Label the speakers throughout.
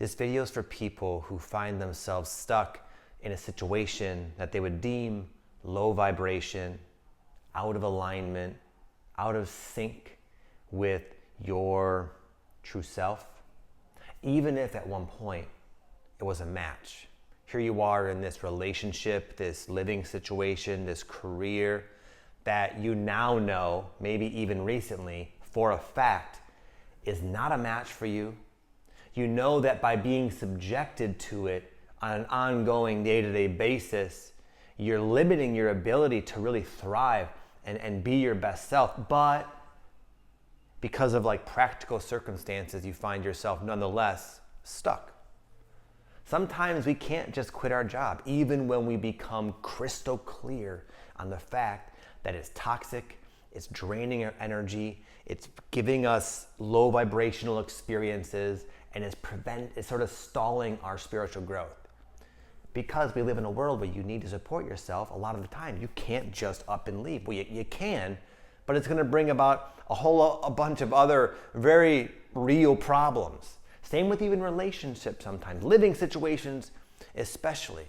Speaker 1: This video is for people who find themselves stuck in a situation that they would deem low vibration, out of alignment, out of sync with your true self, even if at one point it was a match. Here you are in this relationship, this living situation, this career that you now know, maybe even recently, for a fact is not a match for you. You know that by being subjected to it on an ongoing day-to-day basis, you're limiting your ability to really thrive and be your best self. But because of practical circumstances, you find yourself nonetheless stuck. Sometimes we can't just quit our job, even when we become crystal clear on the fact that it's toxic, it's draining our energy, it's giving us low vibrational experiences, and it's sort of stalling our spiritual growth. Because we live in a world where you need to support yourself, a lot of the time you can't just up and leave. Well, you can, but it's going to bring about a bunch of other very real problems. Same with even relationships sometimes, living situations especially.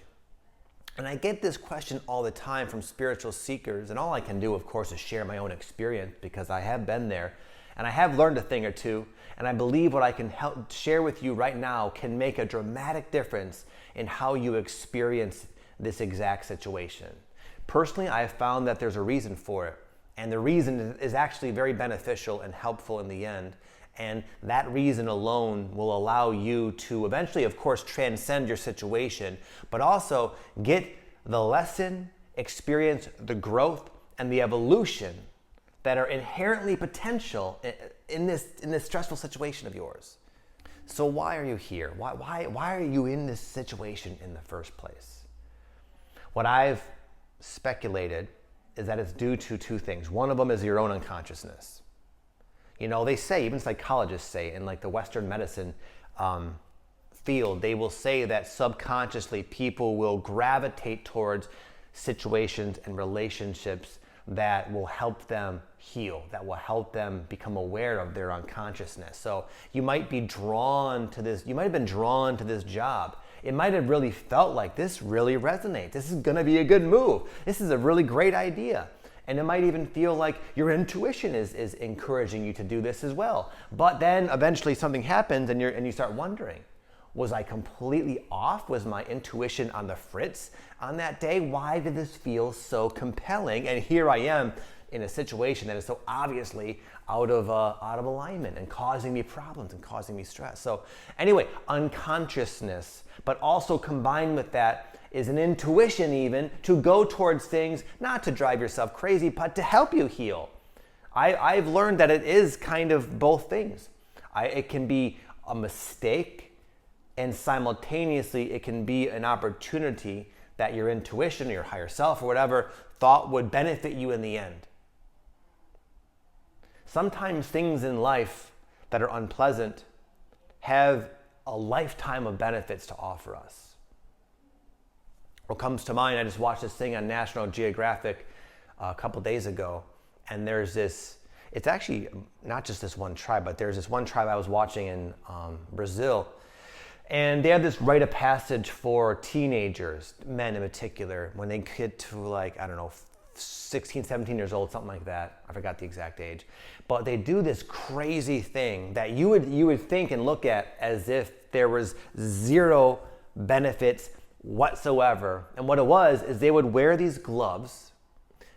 Speaker 1: And I get this question all the time from spiritual seekers, and all I can do, of course, is share my own experience because I have been there and I have learned a thing or two, and I believe what I can help share with you right now can make a dramatic difference in how you experience this exact situation. Personally, I have found that there's a reason for it, and the reason is actually very beneficial and helpful in the end. And that reason alone will allow you to eventually, of course, transcend your situation, but also get the lesson, experience the growth, and the evolution that are inherently potential in this stressful situation of yours. So why are you here? Why are you in this situation in the first place? What I've speculated is that it's due to two things. One of them is your own unconsciousness. You know, they say, even psychologists say, in the Western medicine field, they will say that subconsciously people will gravitate towards situations and relationships that will help them heal, that will help them become aware of their unconsciousness. So you might be drawn to this, you might have been drawn to this job. It might have really felt like this really resonates. This is gonna be a good move. This is a really great idea. And it might even feel like your intuition is encouraging you to do this as well. But then eventually something happens and you start wondering, was I completely off? Was my intuition on the fritz on that day? Why did this feel so compelling? And here I am in a situation that is so obviously out of alignment and causing me problems and causing me stress. So anyway, unconsciousness, but also combined with that is an intuition even to go towards things, not to drive yourself crazy, but to help you heal. I've learned that it is kind of both things. It can be a mistake, and simultaneously it can be an opportunity that your intuition or your higher self or whatever thought would benefit you in the end. Sometimes things in life that are unpleasant have a lifetime of benefits to offer us. What comes to mind, I just watched this thing on National Geographic a couple days ago, and there's this, it's actually not just this one tribe, but there's this one tribe I was watching in Brazil, and they have this rite of passage for teenagers, men in particular, when they get to 16, 17 years old, something like that. I forgot the exact age. But they do this crazy thing that you would think and look at as if there was zero benefits whatsoever. And what it was is they would wear these gloves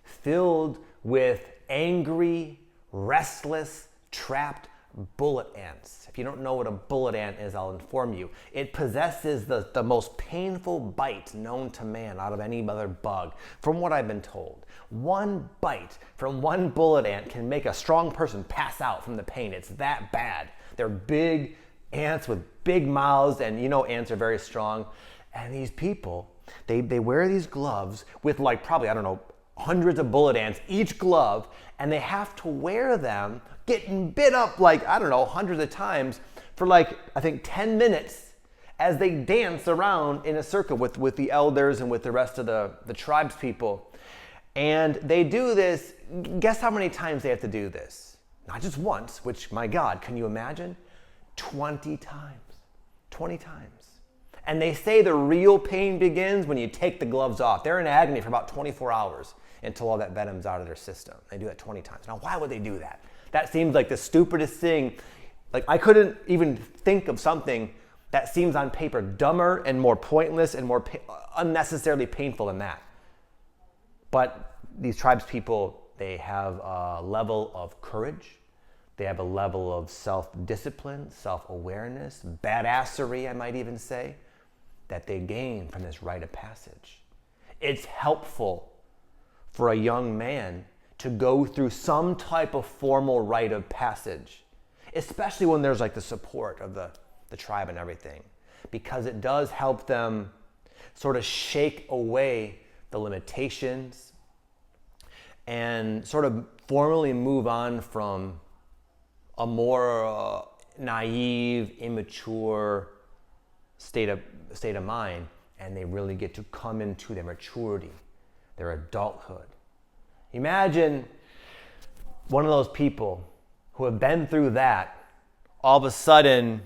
Speaker 1: filled with angry, restless, trapped bullet ants. If you don't know what a bullet ant is, I'll inform you. It possesses the most painful bite known to man out of any other bug, from what I've been told. One bite from one bullet ant can make a strong person pass out from the pain. It's that bad. They're big ants with big mouths, and ants are very strong. And these people, they wear these gloves with probably, hundreds of bullet ants, each glove, and they have to wear them getting bit up hundreds of times for I think 10 minutes as they dance around in a circle with the elders and with the rest of the tribes people. And they do this, guess how many times they have to do this? Not just once, which, my God, can you imagine? 20 times. 20 times. And they say the real pain begins when you take the gloves off. They're in agony for about 24 hours until all that venom's out of their system. They do that 20 times. Now, why would they do that? That seems like the stupidest thing. Like, I couldn't even think of something that seems on paper dumber and more pointless and more unnecessarily painful than that. But these tribes people, they have a level of courage. They have a level of self-discipline, self-awareness, badassery, I might even say, that they gain from this rite of passage. It's helpful for a young man to go through some type of formal rite of passage, especially when there's like the support of the tribe and everything, because it does help them sort of shake away the limitations and sort of formally move on from a more naive, immature state of mind, and they really get to come into their maturity, their adulthood. Imagine one of those people who have been through that, all of a sudden,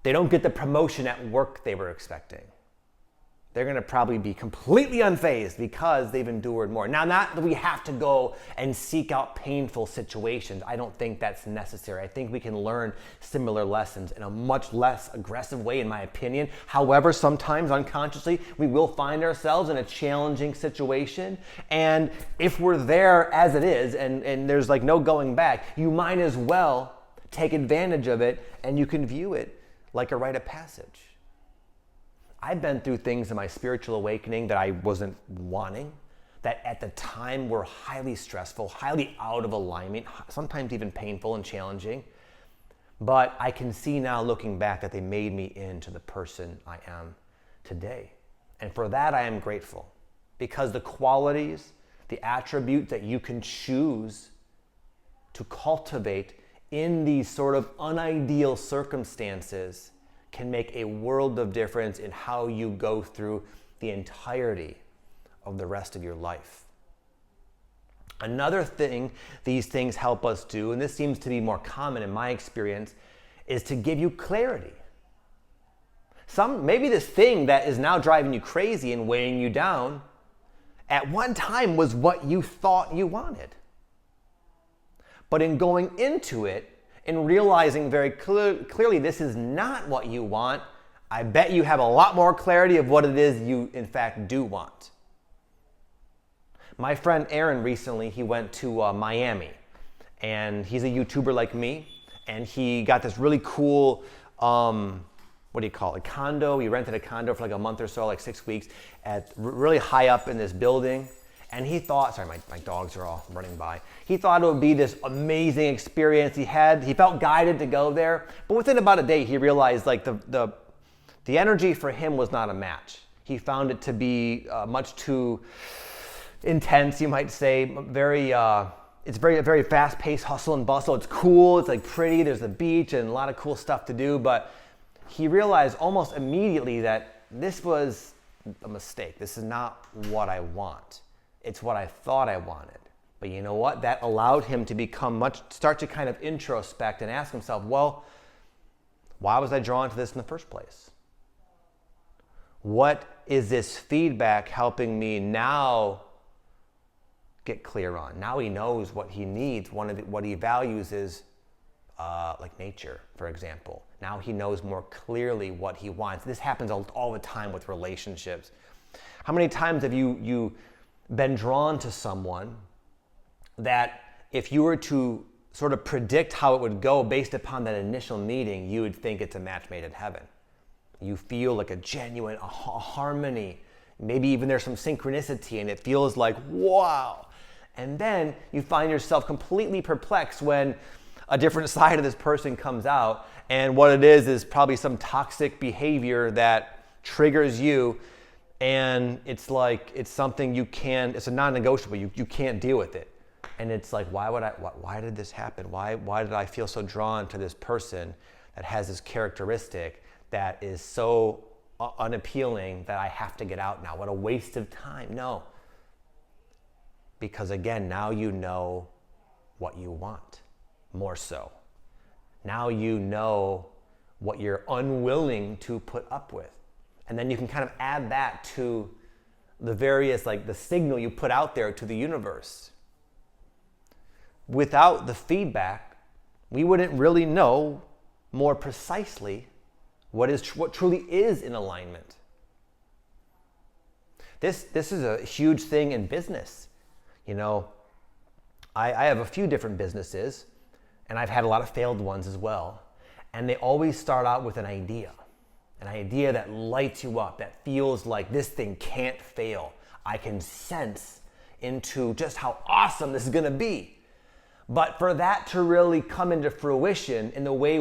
Speaker 1: they don't get the promotion at work they were expecting. They're going to probably be completely unfazed because they've endured more. Now, not that we have to go and seek out painful situations. I don't think that's necessary. I think we can learn similar lessons in a much less aggressive way, in my opinion. However, sometimes unconsciously, we will find ourselves in a challenging situation. And if we're there as it is, and there's like no going back, you might as well take advantage of it, and you can view it like a rite of passage. I've been through things in my spiritual awakening that I wasn't wanting, that at the time were highly stressful, highly out of alignment, sometimes even painful and challenging. But I can see now, looking back, that they made me into the person I am today. And for that, I am grateful, because the qualities, the attributes that you can choose to cultivate in these sort of unideal circumstances can make a world of difference in how you go through the entirety of the rest of your life. Another thing these things help us do, and this seems to be more common in my experience, is to give you clarity. Maybe this thing that is now driving you crazy and weighing you down, at one time was what you thought you wanted. But in going into it and realizing very clearly this is not what you want, I bet you have a lot more clarity of what it is you in fact do want. My friend Aaron recently, he went to Miami, and he's a YouTuber like me, and he got this really cool, condo. He rented a condo for like a month or so, like 6 weeks, at really high up in this building. And he thought, sorry, my dogs are all running by. He thought it would be this amazing experience. He felt guided to go there. But within about a day, he realized like the energy for him was not a match. He found it to be much too intense, you might say. It's very fast-paced hustle and bustle. It's cool, it's like pretty, there's the beach and a lot of cool stuff to do. But he realized almost immediately that this was a mistake. This is not what I want. It's what I thought I wanted. But you know what? That allowed him to start to kind of introspect and ask himself, well, why was I drawn to this in the first place? What is this feedback helping me now get clear on? Now he knows what he needs. What he values is like nature, for example. Now he knows more clearly what he wants. This happens all the time with relationships. How many times have you been drawn to someone that if you were to sort of predict how it would go based upon that initial meeting, you would think it's a match made in heaven? You feel like a genuine harmony. Maybe even there's some synchronicity, and it feels like, wow. And then you find yourself completely perplexed when a different side of this person comes out, and what it is probably some toxic behavior that triggers you. And it's like, it's something it's a non-negotiable. You can't deal with it. And it's like, why did this happen? Why did I feel so drawn to this person that has this characteristic that is so unappealing that I have to get out now? What a waste of time. No. Because again, now you know what you want more so. Now you know what you're unwilling to put up with. And then you can kind of add that to the various, like the signal you put out there to the universe. Without the feedback, we wouldn't really know more precisely what truly is in alignment. This is a huge thing in business. You know, I have a few different businesses, and I've had a lot of failed ones as well. And they always start out with an idea that lights you up, that feels like this thing can't fail. I can sense into just how awesome this is gonna be. But for that to really come into fruition in the way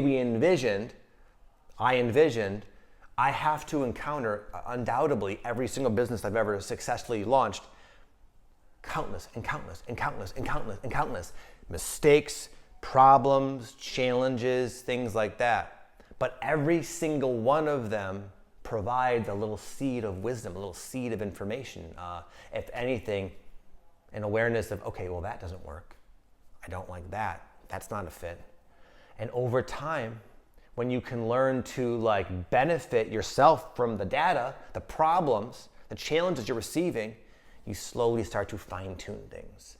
Speaker 1: I envisioned, I have to encounter, undoubtedly, every single business I've ever successfully launched, countless mistakes, problems, challenges, things like that. But every single one of them provides a little seed of wisdom, a little seed of information. If anything, an awareness of, okay, well, that doesn't work. I don't like that. That's not a fit. And over time, when you can learn to like benefit yourself from the data, the problems, the challenges you're receiving, you slowly start to fine tune things.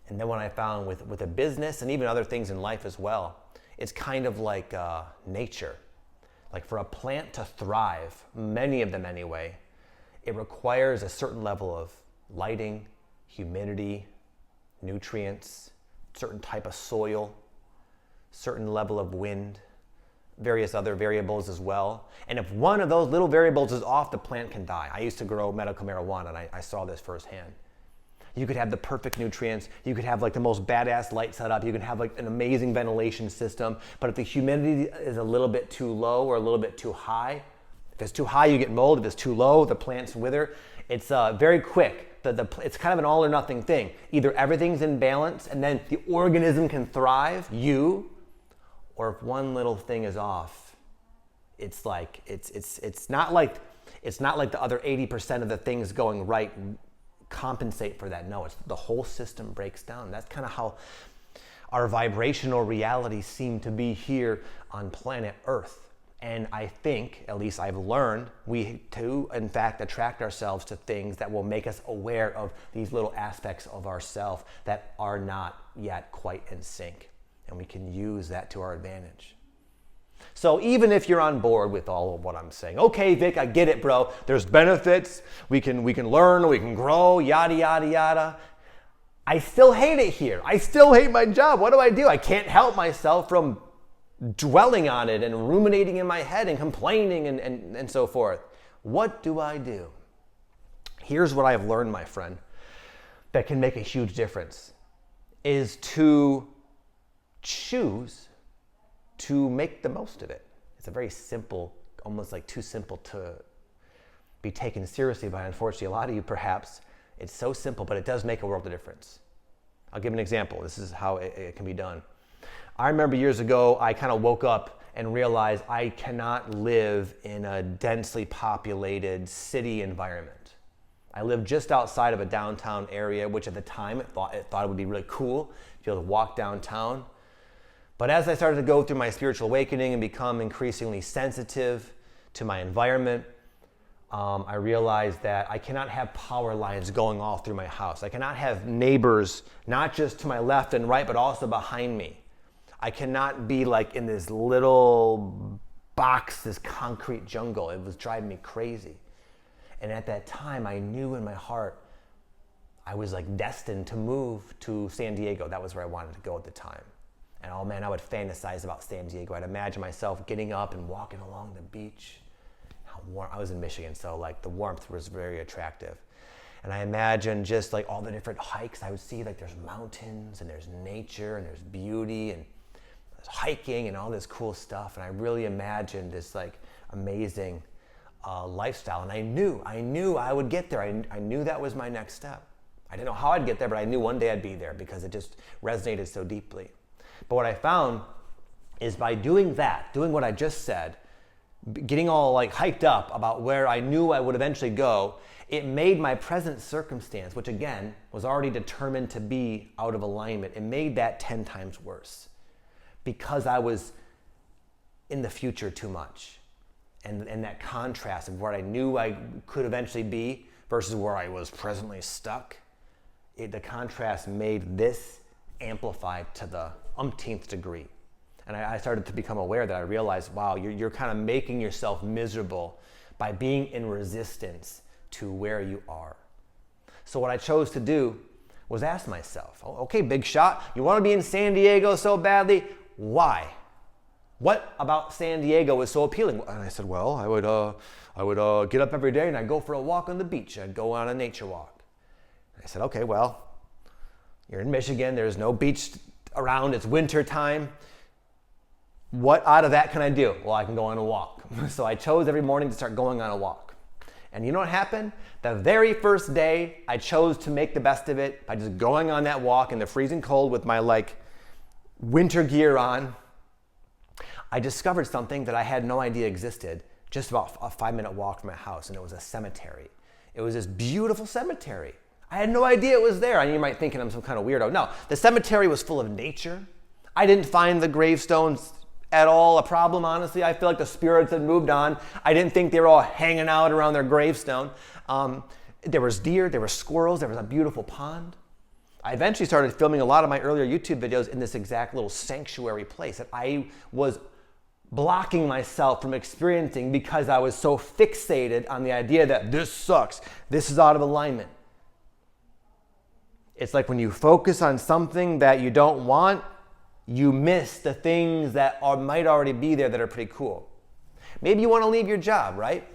Speaker 1: And then what I found with a business and even other things in life as well, it's kind of like nature. Like for a plant to thrive, many of them anyway, it requires a certain level of lighting, humidity, nutrients, certain type of soil, certain level of wind, various other variables as well. And if one of those little variables is off, the plant can die. I used to grow medical marijuana, and I saw this firsthand. You could have the perfect nutrients, you could have like the most badass light setup, you can have like an amazing ventilation system, but if the humidity is a little bit too low or a little bit too high, if it's too high, you get mold. If it's too low, the plants wither. It's very quick. It's kind of an all or nothing thing. Either everything's in balance and then the organism can thrive, or if one little thing is off, it's like it's not like the other 80% of the things going right compensate for that. No, it's the whole system breaks down. That's kind of how our vibrational reality seem to be here on planet Earth. And I think, at least I've learned, we do in fact attract ourselves to things that will make us aware of these little aspects of ourself that are not yet quite in sync. And we can use that to our advantage. So even if you're on board with all of what I'm saying, okay, Vic, I get it, bro. There's benefits. We can learn, we can grow, yada, yada, yada. I still hate it here. I still hate my job. What do? I can't help myself from dwelling on it and ruminating in my head and complaining and so forth. What do I do? Here's what I've learned, my friend, that can make a huge difference, is to choose to make the most of it. It's a very simple, almost like too simple to be taken seriously by, unfortunately, a lot of you perhaps. It's so simple, but it does make a world of difference. I'll give an example. This is how it can be done. I remember years ago, I kind of woke up and realized I cannot live in a densely populated city environment. I lived just outside of a downtown area, which at the time it thought it would be really cool to be able to walk downtown. But as I started to go through my spiritual awakening and become increasingly sensitive to my environment, I realized that I cannot have power lines going all through my house. I cannot have neighbors, not just to my left and right, but also behind me. I cannot be like in this little box, this concrete jungle. It was driving me crazy. And at that time, I knew in my heart, I was like destined to move to San Diego. That was where I wanted to go at the time. And oh man, I would fantasize about San Diego. I'd imagine myself getting up and walking along the beach. How warm. I was in Michigan, so like the warmth was very attractive. And I imagined just like all the different hikes I would see, like there's mountains and there's nature and there's beauty and there's hiking and all this cool stuff. And I really imagined this like amazing lifestyle. And I knew I would get there. I knew that was my next step. I didn't know how I'd get there, but I knew one day I'd be there because it just resonated so deeply. But what I found is by doing that, doing what I just said, getting all like hyped up about where I knew I would eventually go, it made my present circumstance, which again was already determined to be out of alignment, it made that 10 times worse because I was in the future too much. And that contrast of where I knew I could eventually be versus where I was presently stuck, the contrast made this amplified to the umpteenth degree. And I started to become aware that I realized, wow, you're kind of making yourself miserable by being in resistance to where you are. So what I chose to do was ask myself, okay, big shot, you want to be in San Diego so badly, why? What about San Diego is so appealing? And I said, well, I would get up every day and I'd go for a walk on the beach. I'd go on a nature walk. And I said, okay, well, you're in Michigan. There's no beach around. It's winter time. What out of that can I do? Well, I can go on a walk. So I chose every morning to start going on a walk. And you know what happened? The very first day, I chose to make the best of it by just going on that walk in the freezing cold with my winter gear on. I discovered something that I had no idea existed just about a 5-minute walk from my house, and it was a cemetery. It was this beautiful cemetery. I had no idea it was there. And you might think I'm some kind of weirdo. No, the cemetery was full of nature. I didn't find the gravestones at all a problem, honestly. I feel like the spirits had moved on. I didn't think they were all hanging out around their gravestone. There was deer, there were squirrels, there was a beautiful pond. I eventually started filming a lot of my earlier YouTube videos in this exact little sanctuary place that I was blocking myself from experiencing because I was so fixated on the idea that this sucks, this is out of alignment. It's like when you focus on something that you don't want, you miss the things that might already be there that are pretty cool. Maybe you want to leave your job, right?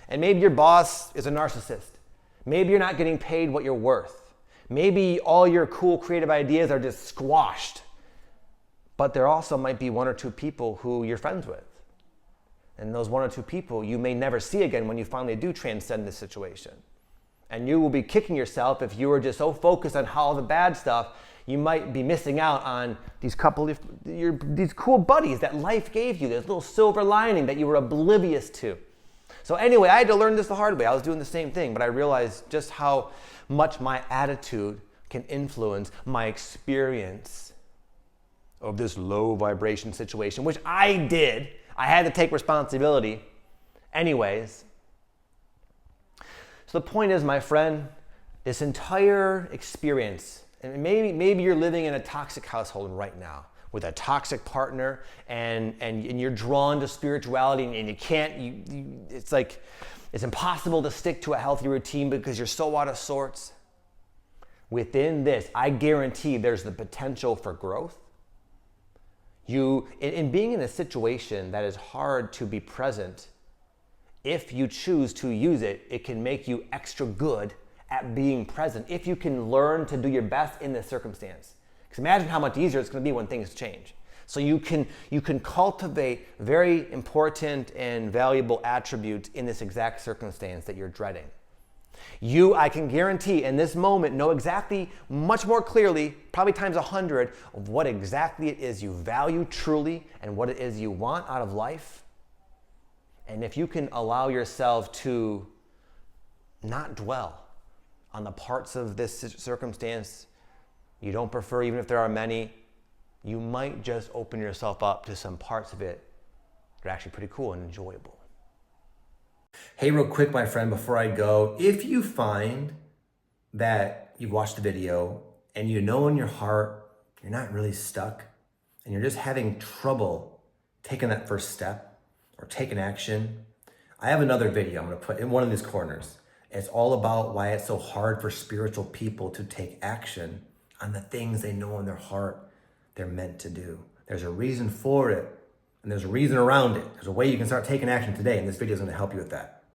Speaker 1: And maybe your boss is a narcissist. Maybe you're not getting paid what you're worth. Maybe all your cool creative ideas are just squashed. But there also might be 1 or 2 people who you're friends with. And those 1 or 2 people you may never see again when you finally do transcend this situation. And you will be kicking yourself if you were just so focused on all the bad stuff, you might be missing out on these cool buddies that life gave you, this little silver lining that you were oblivious to. So anyway, I had to learn this the hard way. I was doing the same thing, but I realized just how much my attitude can influence my experience of this low vibration situation, which I did. I had to take responsibility anyways. So the point is, my friend, this entire experience, and maybe you're living in a toxic household right now with a toxic partner, and you're drawn to spirituality, and you can't, it's like, it's impossible to stick to a healthy routine because you're so out of sorts. Within this, I guarantee there's the potential for growth. In being in a situation that is hard to be present, if you choose to use it, it can make you extra good at being present if you can learn to do your best in this circumstance. Because imagine how much easier it's going to be when things change. So you can cultivate very important and valuable attributes in this exact circumstance that you're dreading. I can guarantee in this moment know exactly, much more clearly, probably times 100, of what exactly it is you value truly and what it is you want out of life. And if you can allow yourself to not dwell on the parts of this circumstance you don't prefer, even if there are many, you might just open yourself up to some parts of it that are actually pretty cool and enjoyable. Hey, real quick, my friend, before I go, if you find that you've watched the video and you know in your heart you're not really stuck and you're just having trouble taking that first step or taking action, I have another video I'm going to put in one of these corners. It's all about why it's so hard for spiritual people to take action on the things they know in their heart they're meant to do. There's a reason for it, and there's a reason around it. There's a way you can start taking action today, and this video is going to help you with that.